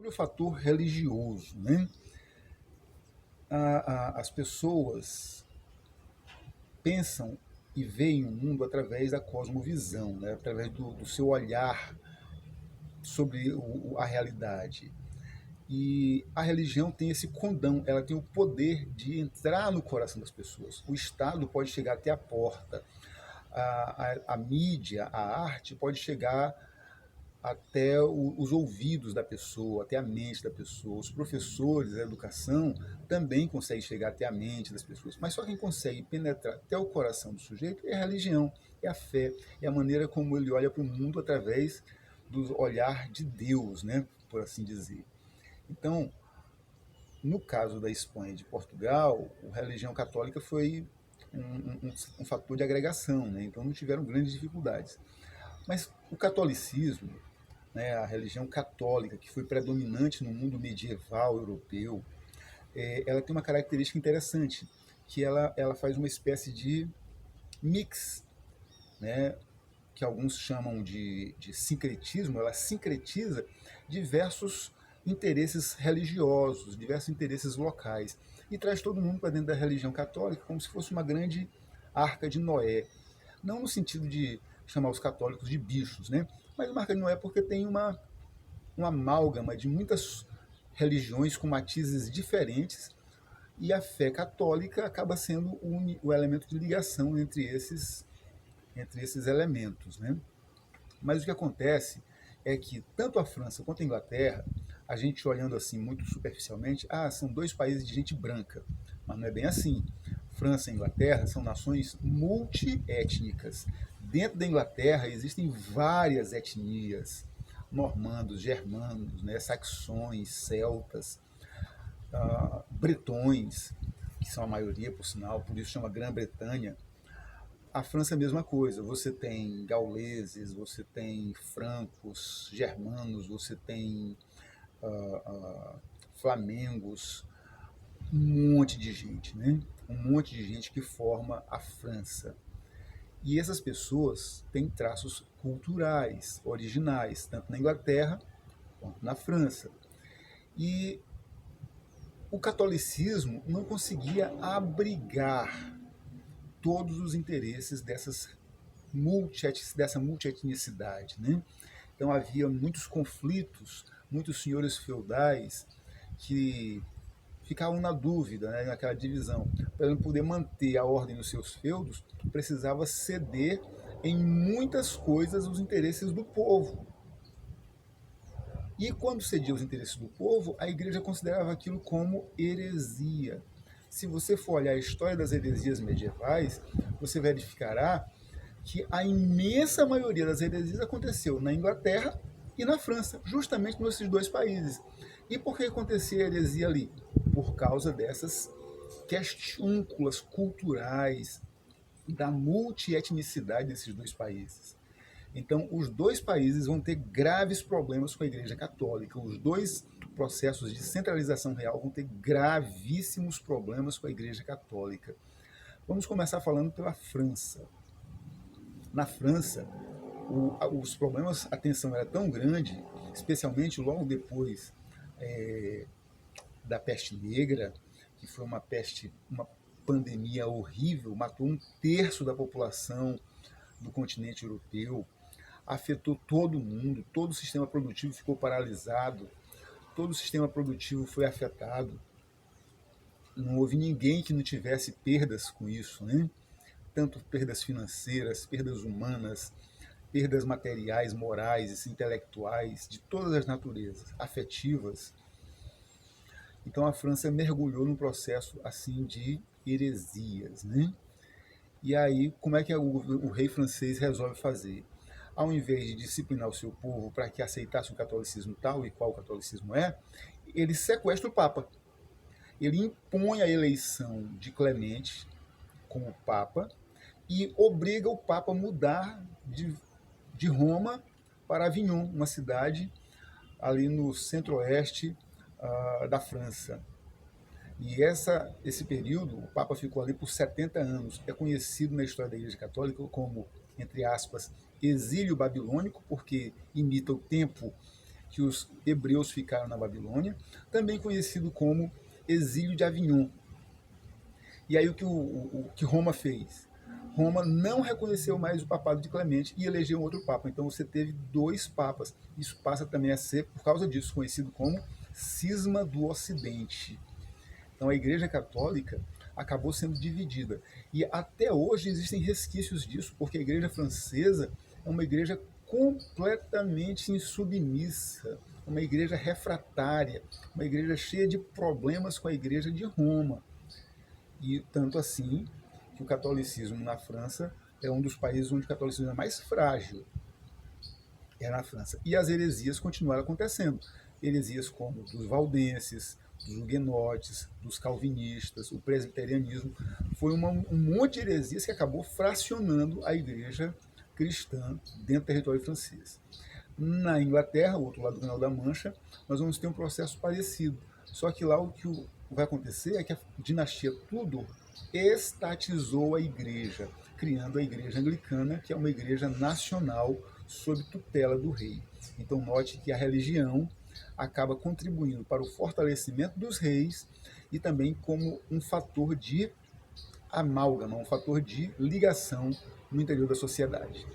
sobre o fator religioso, né? As pessoas pensam e veem o mundo através da cosmovisão, né? Através do seu olhar sobre a realidade. E a religião tem esse condão, ela tem o poder de entrar no coração das pessoas. O Estado pode chegar até a porta, a mídia, a arte pode chegar até os ouvidos da pessoa, até a mente da pessoa. Os professores da educação também conseguem chegar até a mente das pessoas. Mas só quem consegue penetrar até o coração do sujeito é a religião, é a fé, é a maneira como ele olha para o mundo através do olhar de Deus, né, por assim dizer. Então, no caso da Espanha e de Portugal, a religião católica foi um fator de agregação, né? Então não tiveram grandes dificuldades. Mas o catolicismo, né, a religião católica, que foi predominante no mundo medieval europeu, ela tem uma característica interessante, que ela faz uma espécie de mix, né, que alguns chamam de sincretismo, ela sincretiza diversos interesses religiosos, diversos interesses locais, e traz todo mundo para dentro da religião católica como se fosse uma grande arca de Noé. Não no sentido de chamar os católicos de bichos, né? Mas uma arca de Noé porque tem uma amálgama de muitas religiões com matizes diferentes, e a fé católica acaba sendo o elemento de ligação entre esses elementos, né? Mas o que acontece é que tanto a França quanto a Inglaterra, a gente olhando assim muito superficialmente, são dois países de gente branca, mas não é bem assim. França e Inglaterra são nações multiétnicas. Dentro da Inglaterra existem várias etnias, normandos, germanos, né, saxões, celtas, bretões, que são a maioria, por sinal, por isso chama Grã-Bretanha. A França é a mesma coisa, você tem gauleses, você tem francos, germanos, você tem flamengos, um monte de gente, né? Um monte de gente que forma a França. E essas pessoas têm traços culturais, originais, tanto na Inglaterra quanto na França. E o catolicismo não conseguia abrigar todos os interesses dessa multietnicidade, né? Então havia muitos conflitos, muitos senhores feudais que ficavam na dúvida, né, naquela divisão. Para ele poder manter a ordem nos seus feudos, precisava ceder em muitas coisas os interesses do povo. E quando cedia os interesses do povo, a igreja considerava aquilo como heresia. Se você for olhar a história das heresias medievais, você verificará que a imensa maioria das heresias aconteceu na Inglaterra e na França, justamente nesses dois países. E por que acontecia a heresia ali? Por causa dessas questúnculas culturais, da multietnicidade desses dois países. Então, os dois países vão ter graves problemas com a Igreja Católica. Os dois processos de centralização real vão ter gravíssimos problemas com a Igreja Católica. Vamos começar falando pela França. Na França, os problemas, a tensão era tão grande, especialmente logo depois da peste negra, que foi uma pandemia horrível, matou um terço da população do continente europeu, afetou todo mundo, todo o sistema produtivo ficou paralisado, todo o sistema produtivo foi afetado. Não houve ninguém que não tivesse perdas com isso, né? Tanto perdas financeiras, perdas humanas, perdas materiais, morais, intelectuais, de todas as naturezas, afetivas. Então a França mergulhou num processo assim de heresias, né? E aí, como é que o rei francês resolve fazer? Ao invés de disciplinar o seu povo para que aceitasse o catolicismo tal e qual o catolicismo é, ele sequestra o Papa. Ele impõe a eleição de Clemente como Papa e obriga o Papa a mudar de Roma para Avignon, uma cidade ali no centro-oeste da França. E esse período, o Papa ficou ali por 70 anos. É conhecido na história da Igreja Católica como, entre aspas, exílio babilônico, porque imita o tempo que os hebreus ficaram na Babilônia, também conhecido como exílio de Avignon. E aí o que Roma fez? Roma não reconheceu mais o papado de Clemente e elegeu outro papa. Então você teve dois papas. Isso passa também a ser, por causa disso, conhecido como cisma do Ocidente. Então a Igreja Católica acabou sendo dividida. E até hoje existem resquícios disso, porque a Igreja Francesa é uma igreja completamente insubmissa, uma igreja refratária, uma igreja cheia de problemas com a Igreja de Roma. E tanto assim que o catolicismo na França é um dos países onde o catolicismo é mais frágil, é na França. E as heresias continuaram acontecendo. Heresias como dos valdenses, dos huguenotes, dos calvinistas, o presbiterianismo. Foi um monte de heresias que acabou fracionando a igreja cristã dentro do território francês. Na Inglaterra, o outro lado do Canal da Mancha, nós vamos ter um processo parecido. Só que lá o que vai acontecer é que a dinastia Tudor estatizou a igreja, criando a igreja anglicana, que é uma igreja nacional sob tutela do rei. Então note que a religião acaba contribuindo para o fortalecimento dos reis e também como um fator de amálgama, um fator de ligação no interior da sociedade.